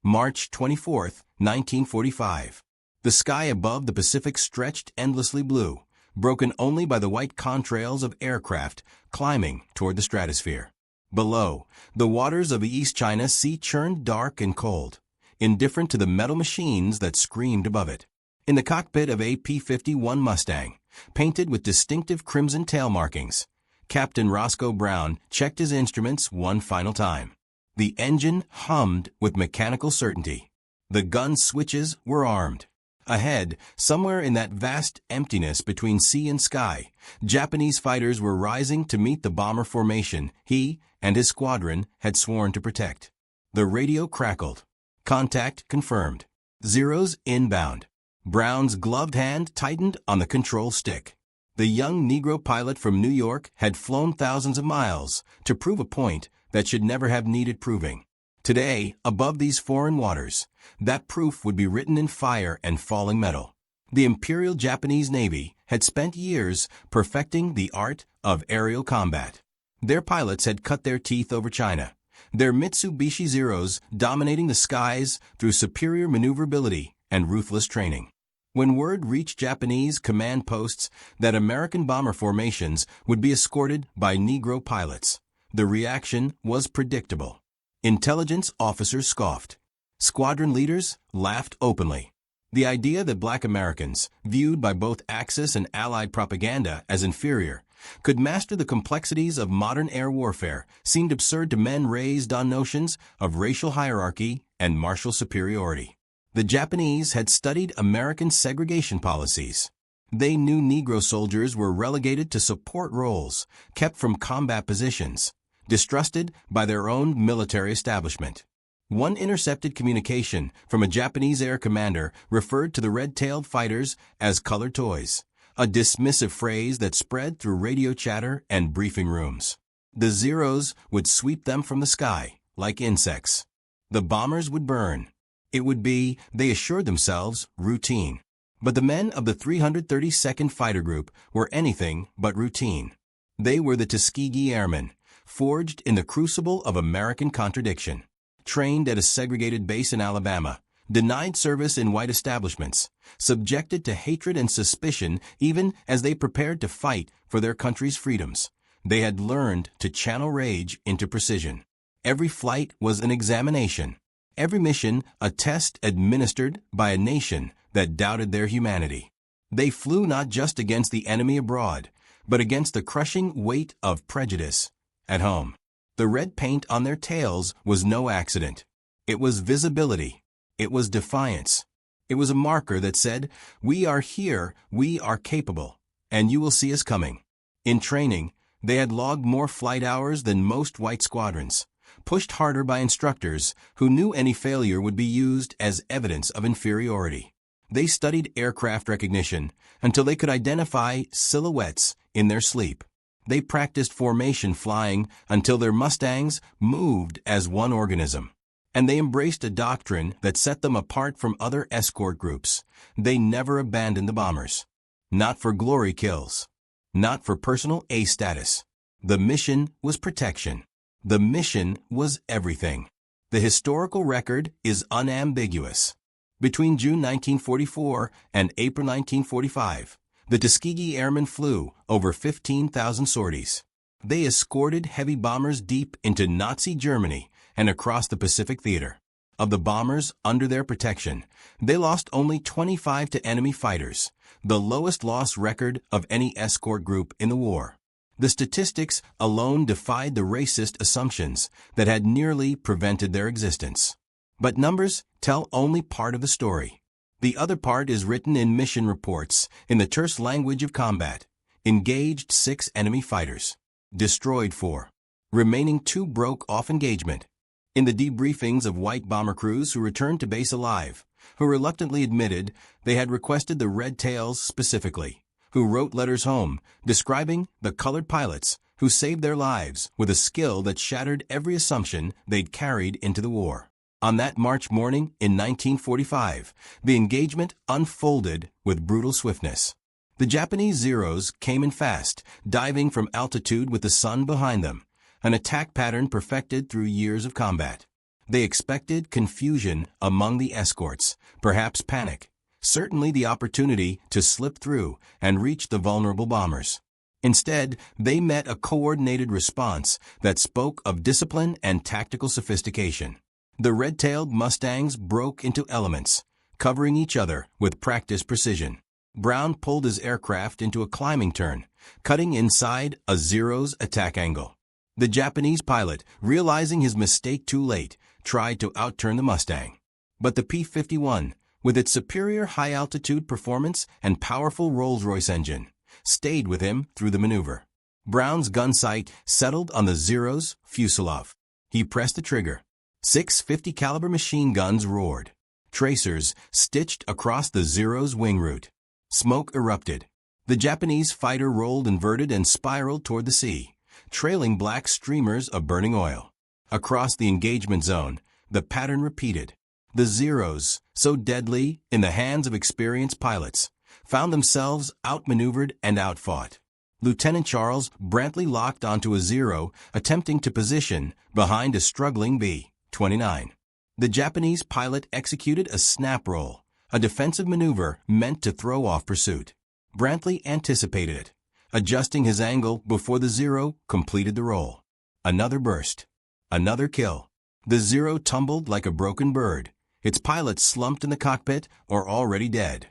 March 24, 1945. The sky above the Pacific stretched endlessly blue, broken only by the white contrails of aircraft climbing toward the stratosphere. Below, the waters of the East China Sea churned dark and cold, indifferent to the metal machines that screamed above it. In the cockpit of a P-51 Mustang, painted with distinctive crimson tail markings, Captain Roscoe Brown checked his instruments one final time. The engine hummed with mechanical certainty. The gun switches were armed. Ahead, somewhere in that vast emptiness between sea and sky, Japanese fighters were rising to meet the bomber formation he and his squadron had sworn to protect. The radio crackled. Contact confirmed. Zeros inbound. Brown's gloved hand tightened on the control stick. The young Negro pilot from New York had flown thousands of miles to prove a point that should never have needed proving. Today, above these foreign waters, that proof would be written in fire and falling metal. The Imperial Japanese Navy had spent years perfecting the art of aerial combat. Their pilots had cut their teeth over China, their Mitsubishi Zeros dominating the skies through superior maneuverability and ruthless training. When word reached Japanese command posts that American bomber formations would be escorted by Negro pilots, the reaction was predictable. Intelligence officers scoffed. Squadron leaders laughed openly. The idea that black Americans, viewed by both Axis and Allied propaganda as inferior, could master the complexities of modern air warfare seemed absurd to men raised on notions of racial hierarchy and martial superiority. The Japanese had studied American segregation policies. They knew Negro soldiers were relegated to support roles, kept from combat positions, distrusted by their own military establishment. One intercepted communication from a Japanese air commander referred to the red-tailed fighters as colored toys, a dismissive phrase that spread through radio chatter and briefing rooms. The Zeros would sweep them from the sky like insects. The bombers would burn. It would be, they assured themselves, routine. But the men of the 332nd Fighter Group were anything but routine. They were the Tuskegee Airmen, forged in the crucible of American contradiction. Trained at a segregated base in Alabama, denied service in white establishments, subjected to hatred and suspicion even as they prepared to fight for their country's freedoms. They had learned to channel rage into precision. Every flight was an examination. Every mission a test administered by a nation that doubted their humanity. They flew not just against the enemy abroad, but against the crushing weight of prejudice at home. The red paint on their tails was no accident. It was visibility. It was defiance. It was a marker that said, "We are here, we are capable, and you will see us coming." In training, they had logged more flight hours than most white squadrons, pushed harder by instructors who knew any failure would be used as evidence of inferiority. They studied aircraft recognition until they could identify silhouettes in their sleep. They practiced formation flying until their Mustangs moved as one organism. And they embraced a doctrine that set them apart from other escort groups. They never abandoned the bombers. Not for glory kills. Not for personal A status. The mission was protection. The mission was everything. The historical record is unambiguous. Between June 1944 and April 1945, the Tuskegee Airmen flew over 15,000 sorties. They escorted heavy bombers deep into Nazi Germany and across the Pacific Theater. Of the bombers under their protection, they lost only 25 to enemy fighters, the lowest loss record of any escort group in the war. The statistics alone defied the racist assumptions that had nearly prevented their existence. But numbers tell only part of the story. The other part is written in mission reports in the terse language of combat. Engaged 6 enemy fighters. Destroyed 4. Remaining 2 broke off engagement. In the debriefings of white bomber crews who returned to base alive, who reluctantly admitted they had requested the red tails specifically, who wrote letters home describing the colored pilots who saved their lives with a skill that shattered every assumption they'd carried into the war. On that March morning in 1945, the engagement unfolded with brutal swiftness. The Japanese Zeros came in fast, diving from altitude with the sun behind them, an attack pattern perfected through years of combat. They expected confusion among the escorts, perhaps panic, certainly the opportunity to slip through and reach the vulnerable bombers. Instead, they met a coordinated response that spoke of discipline and tactical sophistication. The red-tailed Mustangs broke into elements, covering each other with practiced precision. Brown pulled his aircraft into a climbing turn, cutting inside a Zero's attack angle. The Japanese pilot, realizing his mistake too late, tried to outturn the Mustang. But the P-51, with its superior high-altitude performance and powerful Rolls-Royce engine, stayed with him through the maneuver. Brown's gun sight settled on the Zero's fuselage. He pressed the trigger. 6 50-caliber machine guns roared. Tracers stitched across the Zero's wing root. Smoke erupted. The Japanese fighter rolled inverted and spiraled toward the sea, trailing black streamers of burning oil. Across the engagement zone, the pattern repeated. The Zeros, so deadly in the hands of experienced pilots, found themselves outmaneuvered and outfought. Lieutenant Charles Brantley locked onto a Zero, attempting to position behind a struggling B-29. The Japanese pilot executed a snap roll, a defensive maneuver meant to throw off pursuit. Brantley anticipated it, adjusting his angle before the Zero completed the roll. Another burst. Another kill. The Zero tumbled like a broken bird, its pilot slumped in the cockpit or already dead.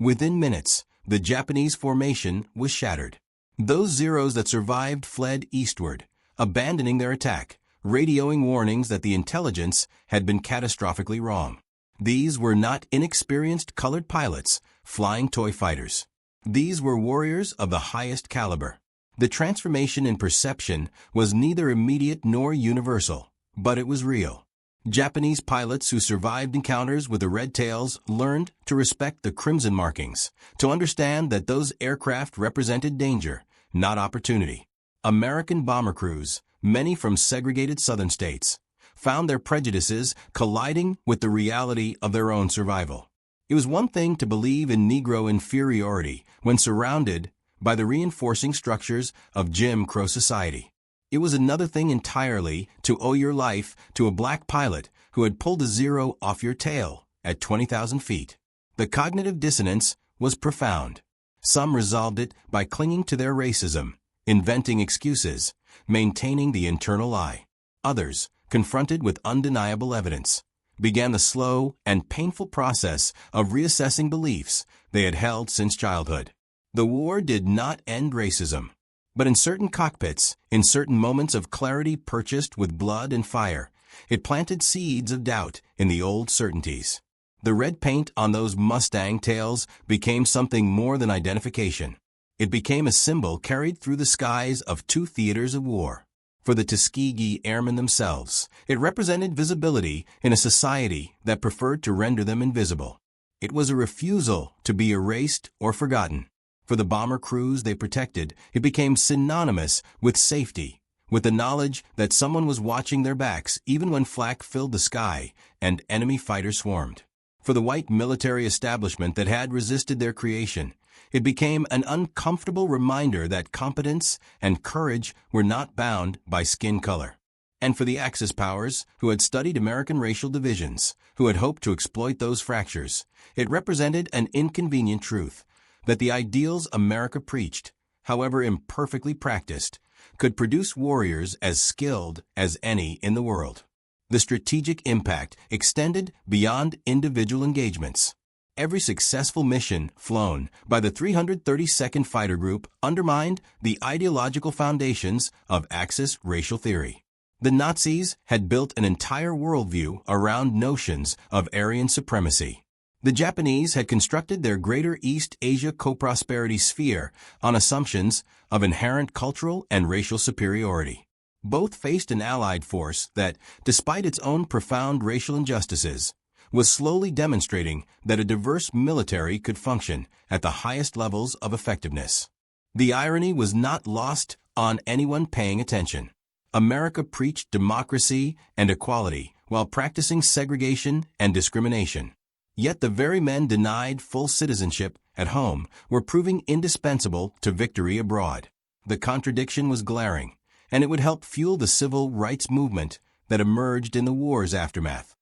Within minutes, the Japanese formation was shattered. Those Zeros that survived fled eastward, abandoning their attack, radioing warnings that the intelligence had been catastrophically wrong. These were not inexperienced colored pilots flying toy fighters. These were warriors of the highest caliber. The transformation in perception was neither immediate nor universal, but it was real. Japanese pilots who survived encounters with the Red Tails learned to respect the crimson markings, to understand that those aircraft represented danger, not opportunity. American bomber crews, many from segregated southern states, found their prejudices colliding with the reality of their own survival. It was one thing to believe in Negro inferiority when surrounded by the reinforcing structures of Jim Crow society. It was another thing entirely to owe your life to a black pilot who had pulled a Zero off your tail at 20,000 feet. The cognitive dissonance was profound. Some resolved it by clinging to their racism, inventing excuses, maintaining the internal lie. Others, confronted with undeniable evidence, began the slow and painful process of reassessing beliefs they had held since childhood. The war did not end racism. But in certain cockpits, in certain moments of clarity purchased with blood and fire, it planted seeds of doubt in the old certainties. The red paint on those Mustang tails became something more than identification. It became a symbol carried through the skies of two theaters of war. For the Tuskegee Airmen themselves, it represented visibility in a society that preferred to render them invisible. It was a refusal to be erased or forgotten. For the bomber crews they protected, it became synonymous with safety, with the knowledge that someone was watching their backs even when flak filled the sky and enemy fighters swarmed. For the white military establishment that had resisted their creation, it became an uncomfortable reminder that competence and courage were not bound by skin color. And for the Axis powers, who had studied American racial divisions, who had hoped to exploit those fractures, it represented an inconvenient truth that the ideals America preached, however imperfectly practiced, could produce warriors as skilled as any in the world. The strategic impact extended beyond individual engagements. Every successful mission flown by the 332nd Fighter Group undermined the ideological foundations of Axis racial theory. The Nazis had built an entire worldview around notions of Aryan supremacy. The Japanese had constructed their Greater East Asia co-prosperity sphere on assumptions of inherent cultural and racial superiority. Both faced an allied force that, despite its own profound racial injustices, was slowly demonstrating that a diverse military could function at the highest levels of effectiveness. The irony was not lost on anyone paying attention. America preached democracy and equality while practicing segregation and discrimination. Yet the very men denied full citizenship at home were proving indispensable to victory abroad. The contradiction was glaring, and it would help fuel the civil rights movement that emerged in the war's aftermath.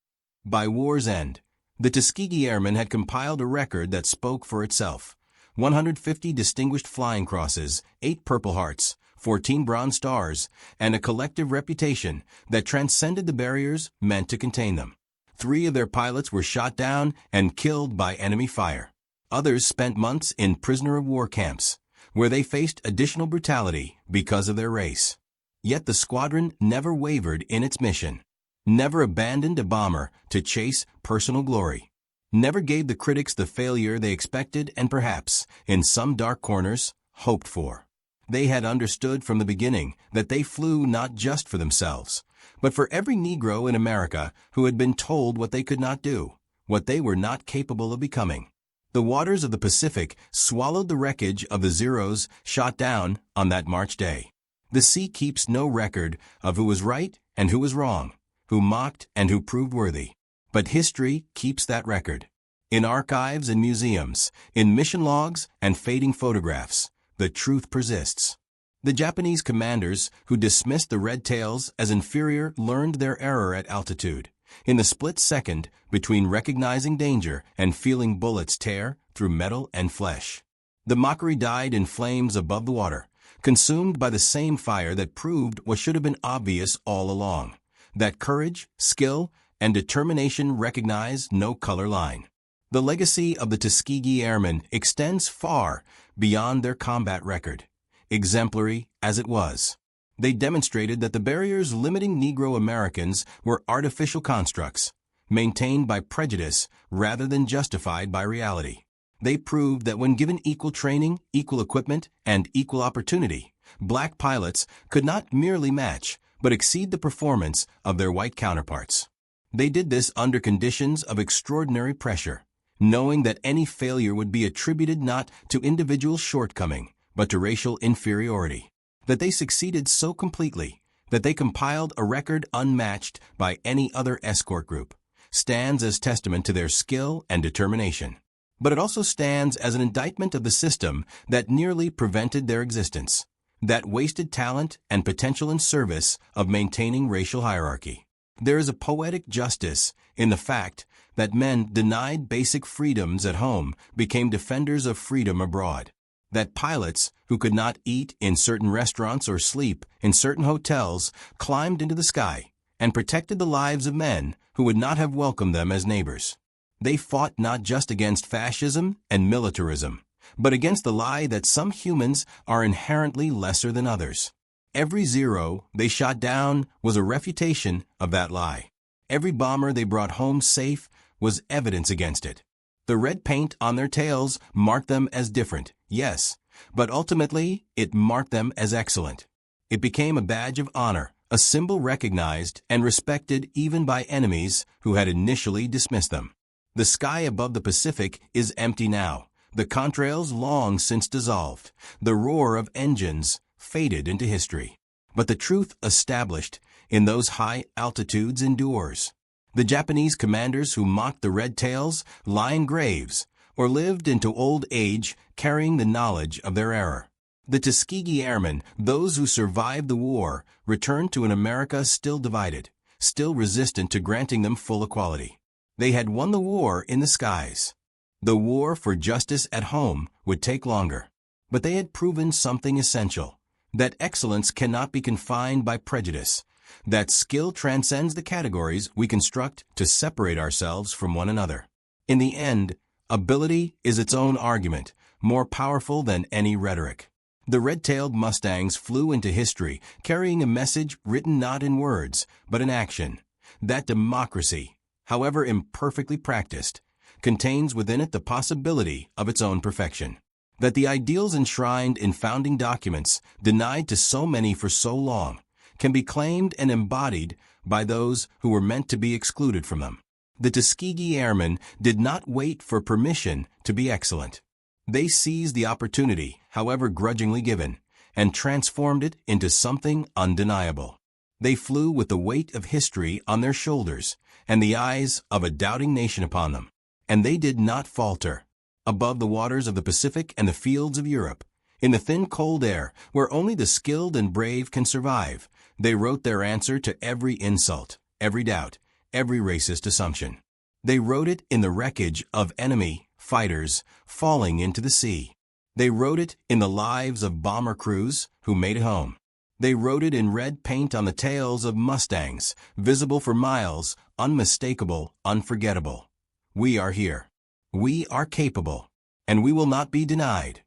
By war's end, the Tuskegee Airmen had compiled a record that spoke for itself. 150 distinguished flying crosses, 8 Purple Hearts, 14 Bronze Stars, and a collective reputation that transcended the barriers meant to contain them. 3 of their pilots were shot down and killed by enemy fire. Others spent months in prisoner-of-war camps, where they faced additional brutality because of their race. Yet the squadron never wavered in its mission, never abandoned a bomber to chase personal glory, never gave the critics the failure they expected and perhaps, in some dark corners, hoped for. They had understood from the beginning that they flew not just for themselves, but for every Negro in America who had been told what they could not do, what they were not capable of becoming. The waters of the Pacific swallowed the wreckage of the Zeros shot down on that March day. The sea keeps no record of who was right and who was wrong, who mocked and who proved worthy. But history keeps that record. In archives and museums, in mission logs and fading photographs, the truth persists. The Japanese commanders who dismissed the Red Tails as inferior learned their error at altitude, in the split second between recognizing danger and feeling bullets tear through metal and flesh. The mockery died in flames above the water, consumed by the same fire that proved what should have been obvious all along, that courage, skill, and determination recognize no color line. The legacy of the Tuskegee Airmen extends far beyond their combat record. Exemplary as it was, they demonstrated that the barriers limiting Negro Americans were artificial constructs, maintained by prejudice rather than justified by reality. They proved that when given equal training, equal equipment, and equal opportunity, black pilots could not merely match, but exceed the performance of their white counterparts. They did this under conditions of extraordinary pressure, knowing that any failure would be attributed not to individual shortcoming, but to racial inferiority. That they succeeded so completely that they compiled a record unmatched by any other escort group stands as testament to their skill and determination. But it also stands as an indictment of the system that nearly prevented their existence, that wasted talent and potential in service of maintaining racial hierarchy. There is a poetic justice in the fact that men denied basic freedoms at home became defenders of freedom abroad. That pilots who could not eat in certain restaurants or sleep in certain hotels climbed into the sky and protected the lives of men who would not have welcomed them as neighbors. They fought not just against fascism and militarism, but against the lie that some humans are inherently lesser than others. Every Zero they shot down was a refutation of that lie. Every bomber they brought home safe was evidence against it. The red paint on their tails marked them as different, yes, but ultimately it marked them as excellent. It became a badge of honor, a symbol recognized and respected even by enemies who had initially dismissed them. The sky above the Pacific is empty now, the contrails long since dissolved, the roar of engines faded into history. But the truth established in those high altitudes endures. The Japanese commanders who mocked the Red Tails lie in graves or lived into old age carrying the knowledge of their error. The Tuskegee Airmen, those who survived the war, returned to an America still divided, still resistant to granting them full equality. They had won the war in the skies. The war for justice at home would take longer, but they had proven something essential, that excellence cannot be confined by prejudice, that skill transcends the categories we construct to separate ourselves from one another. In the end, ability is its own argument, more powerful than any rhetoric. The red-tailed Mustangs flew into history carrying a message written not in words, but in action, that democracy, however imperfectly practiced, contains within it the possibility of its own perfection. That the ideals enshrined in founding documents, denied to so many for so long, can be claimed and embodied by those who were meant to be excluded from them. The Tuskegee Airmen did not wait for permission to be excellent. They seized the opportunity, however grudgingly given, and transformed it into something undeniable. They flew with the weight of history on their shoulders and the eyes of a doubting nation upon them. And they did not falter. Above the waters of the Pacific and the fields of Europe, In the thin cold air, where only the skilled and brave can survive, they wrote their answer to every insult, every doubt, every racist assumption. They wrote it in the wreckage of enemy fighters falling into the sea. They wrote it in the lives of bomber crews who made it home. They wrote it in red paint on the tails of Mustangs, visible for miles, unmistakable, unforgettable. We are here. We are capable, and we will not be denied.